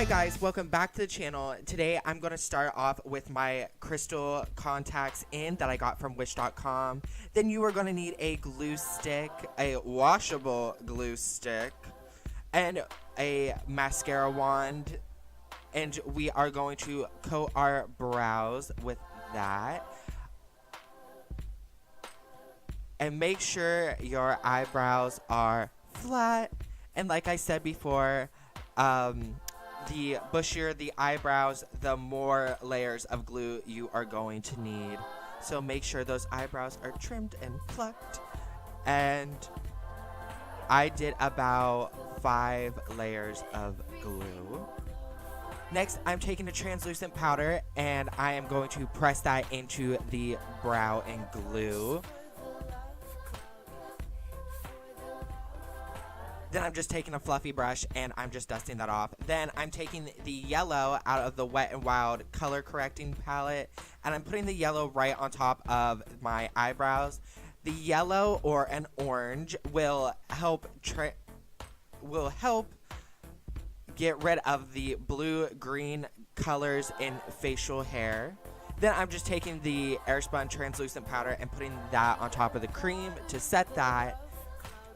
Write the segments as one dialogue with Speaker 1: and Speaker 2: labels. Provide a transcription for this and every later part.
Speaker 1: Hi guys, welcome back to the channel. Today I'm going to start off with my crystal contacts in that I got from wish.com. Then you are going to need a glue stick, a washable glue stick, and a mascara wand. And we are going to coat our brows with that. And make sure your eyebrows are flat. And like I said before, the bushier the eyebrows, the more layers of glue you are going to need. So make sure those eyebrows are trimmed and plucked. And I did about 5 layers of glue. Next, I'm taking a translucent powder and I am going to press that into the brow and glue. Then I'm just taking a fluffy brush and I'm just dusting that off. Then I'm taking the yellow out of the Wet n Wild color correcting palette and I'm putting the yellow right on top of my eyebrows. The yellow or an orange will help get rid of the blue-green colors in facial hair. Then I'm just taking the Airspun translucent powder and putting that on top of the cream to set that.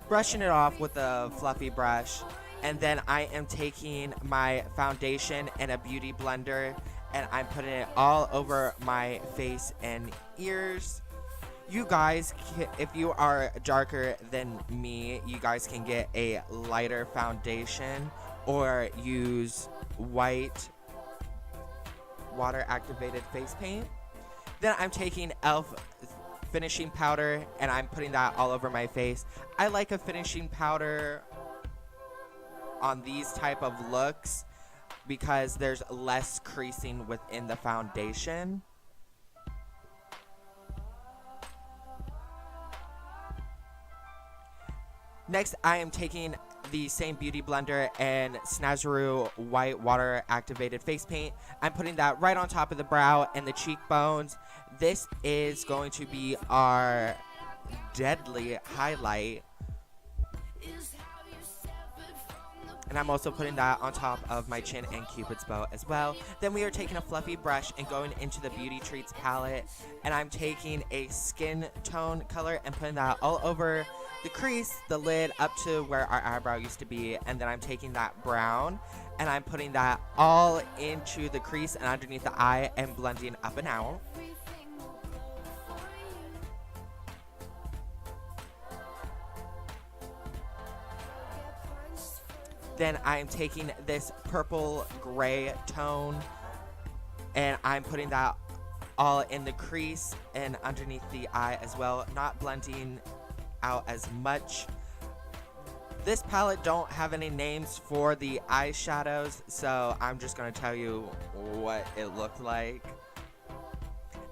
Speaker 1: Brushing it off with a fluffy brush, and then I am taking my foundation and a beauty blender and I'm putting it all over my face and ears. You guys, if you are darker than me, you guys can get a lighter foundation or use white water activated face paint. Then I'm taking e.l.f. finishing powder and I'm putting that all over my face. I like a finishing powder on these type of looks because there's less creasing within the foundation. Next, I am taking the same beauty blender and Snazaroo white water activated face paint. I'm putting that right on top of the brow and the cheekbones. This is going to be our deadly highlight. And I'm also putting that on top of my chin and Cupid's bow as well. Then we are taking a fluffy brush and going into the Beauty Treats palette. And I'm taking a skin tone color and putting that all over the crease, the lid, up to where our eyebrow used to be. And then I'm taking that brown and I'm putting that all into the crease and underneath the eye and blending up and out. Then I'm taking this purple gray tone and I'm putting that all in the crease and underneath the eye as well, not blending out as much. This palette don't have any names for the eyeshadows, so I'm just going to tell you what it looked like.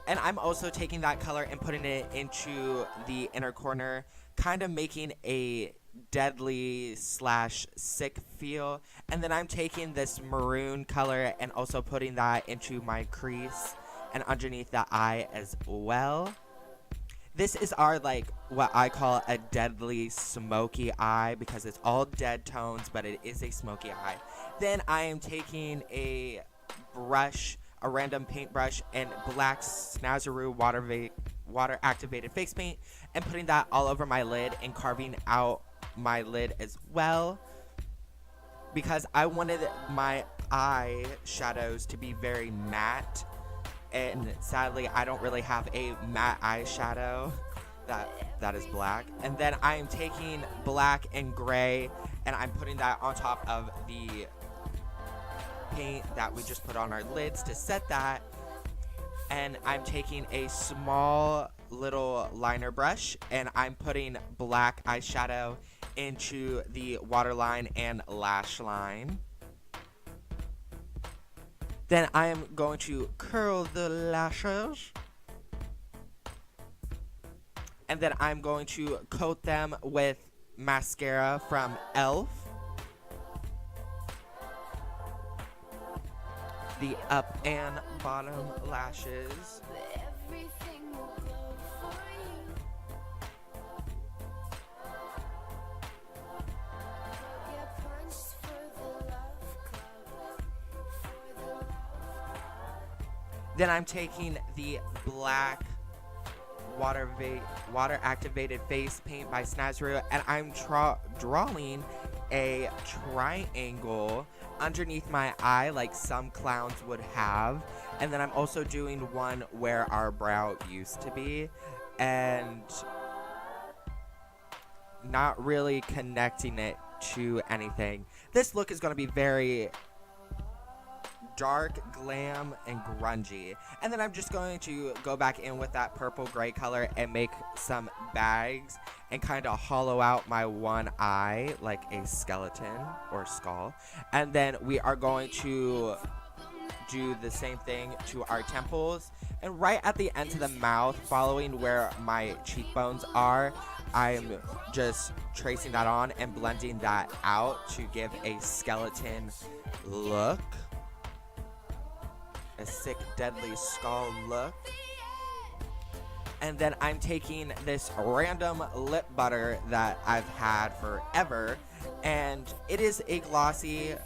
Speaker 1: And I'm also taking that color and putting it into the inner corner, kind of making a deadly / sick feel. And then I'm taking this maroon color and also putting that into my crease and underneath the eye as well. This is our, like, what I call a deadly smoky eye because it's all dead tones, but it is a smoky eye. Then I am taking a brush, a random paintbrush, and black Snazaroo water activated face paint and putting that all over my lid and carving out my lid as well because I wanted my eye shadows to be very matte, and sadly I don't really have a matte eyeshadow that is black. And then I am taking black and gray and I'm putting that on top of the paint that we just put on our lids to set that. And I'm taking a small little liner brush and I'm putting black eyeshadow into the waterline and lash line. Then I am going to curl the lashes. And then I'm going to coat them with mascara from e.l.f. The up and bottom lashes. Then I'm taking the black water activated face paint by Snazaroo, and I'm drawing a triangle underneath my eye like some clowns would have. And then I'm also doing one where our brow used to be, and not really connecting it to anything. This look is going to be very dark, glam, and grungy. And then I'm just going to go back in with that purple gray color and make some bags and kind of hollow out my one eye like a skeleton or skull. And then we are going to do the same thing to our temples. And right at the end of the mouth, following where my cheekbones are, I'm just tracing that on and blending that out to give a skeleton look. A sick, deadly skull look. And then I'm taking this random lip butter that I've had forever, and it is a glossy,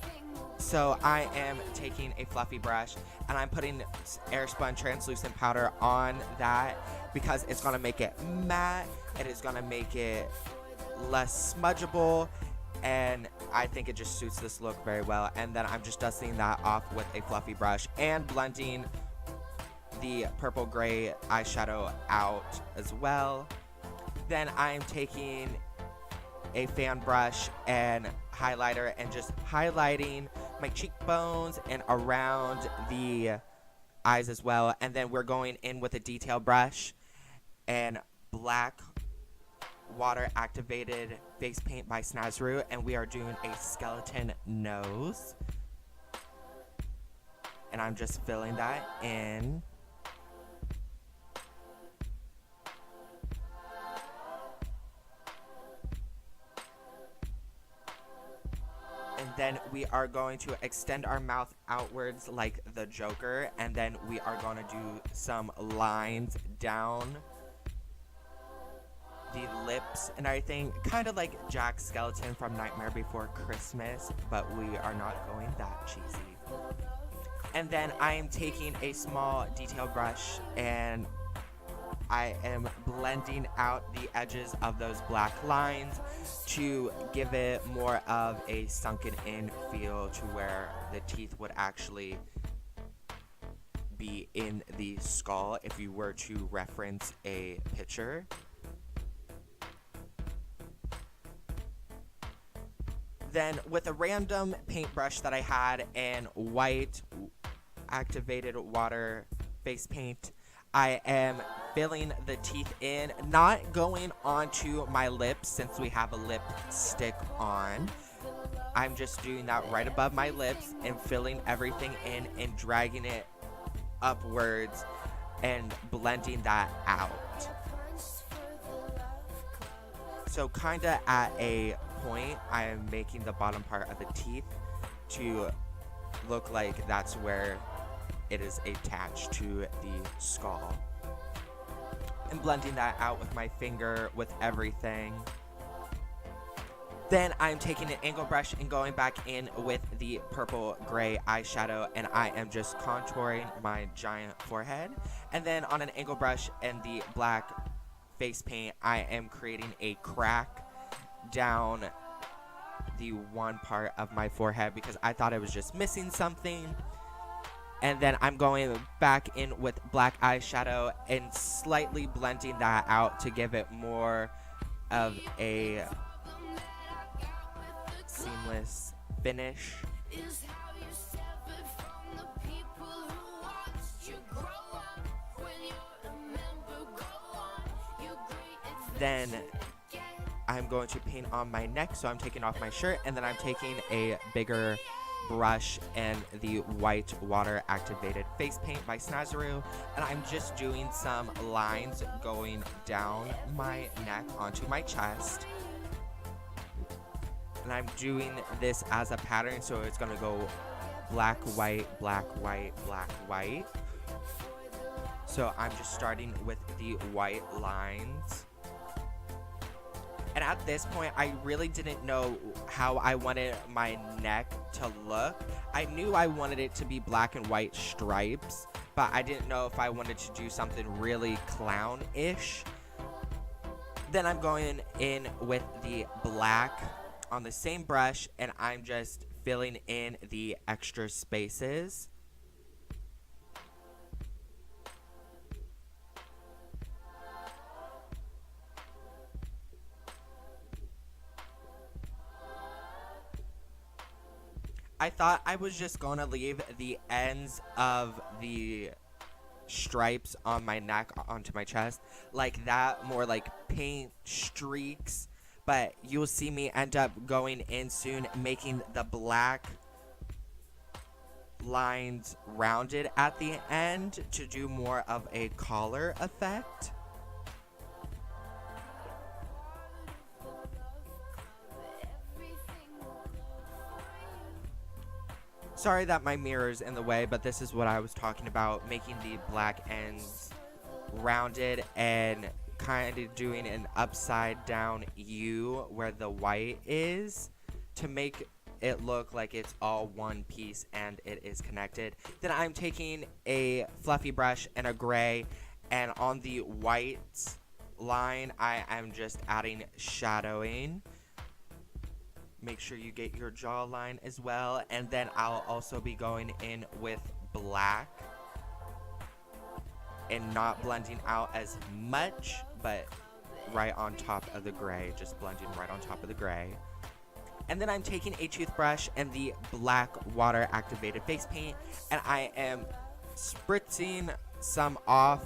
Speaker 1: so I am taking a fluffy brush and I'm putting Airspun translucent powder on that because it's going to make it matte, it is going to make it less smudgeable, and I think it just suits this look very well. And then I'm just dusting that off with a fluffy brush and blending the purple gray eyeshadow out as well. Then I'm taking a fan brush and highlighter and just highlighting my cheekbones and around the eyes as well. And then we're going in with a detail brush and black water activated face paint by Snazaroo, and we are doing a skeleton nose, and I'm just filling that in. And then we are going to extend our mouth outwards like the Joker, and then we are going to do some lines down the lips and everything, kind of like Jack Skeleton from Nightmare Before Christmas, but we are not going that cheesy. And then I am taking a small detail brush and I am blending out the edges of those black lines to give it more of a sunken in feel to where the teeth would actually be in the skull if you were to reference a picture. Then with a random paintbrush that I had and white activated water face paint, I am filling the teeth in, not going onto my lips since we have a lipstick on. I'm just doing that right above my lips and filling everything in and dragging it upwards and blending that out. So kinda at a point, I am making the bottom part of the teeth to look like that's where it is attached to the skull. And blending that out with my finger with everything. Then I'm taking an angle brush and going back in with the purple gray eyeshadow, and I am just contouring my giant forehead. And then on an angle brush and the black face paint, I am creating a crack down the one part of my forehead because I thought it was just missing something. And then I'm going back in with black eyeshadow and slightly blending that out to give it more of a seamless finish. Then I'm going to paint on my neck, so I'm taking off my shirt, and then I'm taking a bigger brush and the white water activated face paint by Snazaroo, and I'm just doing some lines going down my neck onto my chest. And I'm doing this as a pattern, so it's gonna go black, white, black, white, black, white. So I'm just starting with the white lines. And at this point, I really didn't know how I wanted my neck to look. I knew I wanted it to be black and white stripes, but I didn't know if I wanted to do something really clown-ish. Then I'm going in with the black on the same brush, and I'm just filling in the extra spaces. I thought I was just going to leave the ends of the stripes on my neck onto my chest like that, more like paint streaks, but you'll see me end up going in soon, making the black lines rounded at the end to do more of a collar effect. Sorry that my mirror's in the way, but this is what I was talking about, making the black ends rounded and kind of doing an upside down U where the white is to make it look like it's all one piece and it is connected. Then I'm taking a fluffy brush and a gray, and on the white line I am just adding shadowing. Make sure you get your jawline as well, and then I'll also be going in with black and not blending out as much, but right on top of the gray, just blending right on top of the gray. And then I'm taking a toothbrush and the black water activated face paint, and I am spritzing some off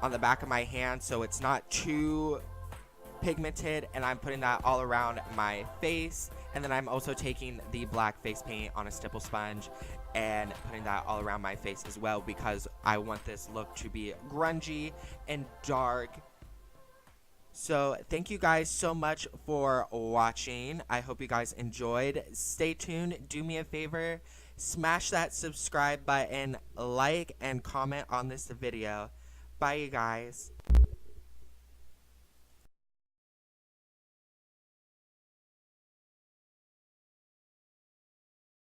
Speaker 1: on the back of my hand so it's not too pigmented, and I'm putting that all around my face. And then I'm also taking the black face paint on a stipple sponge and putting that all around my face as well, because I want this look to be grungy and dark. So thank you guys so much for watching. I hope you guys enjoyed. Stay tuned. Do me a favor. Smash that subscribe button, like, and comment on this video. Bye, you guys.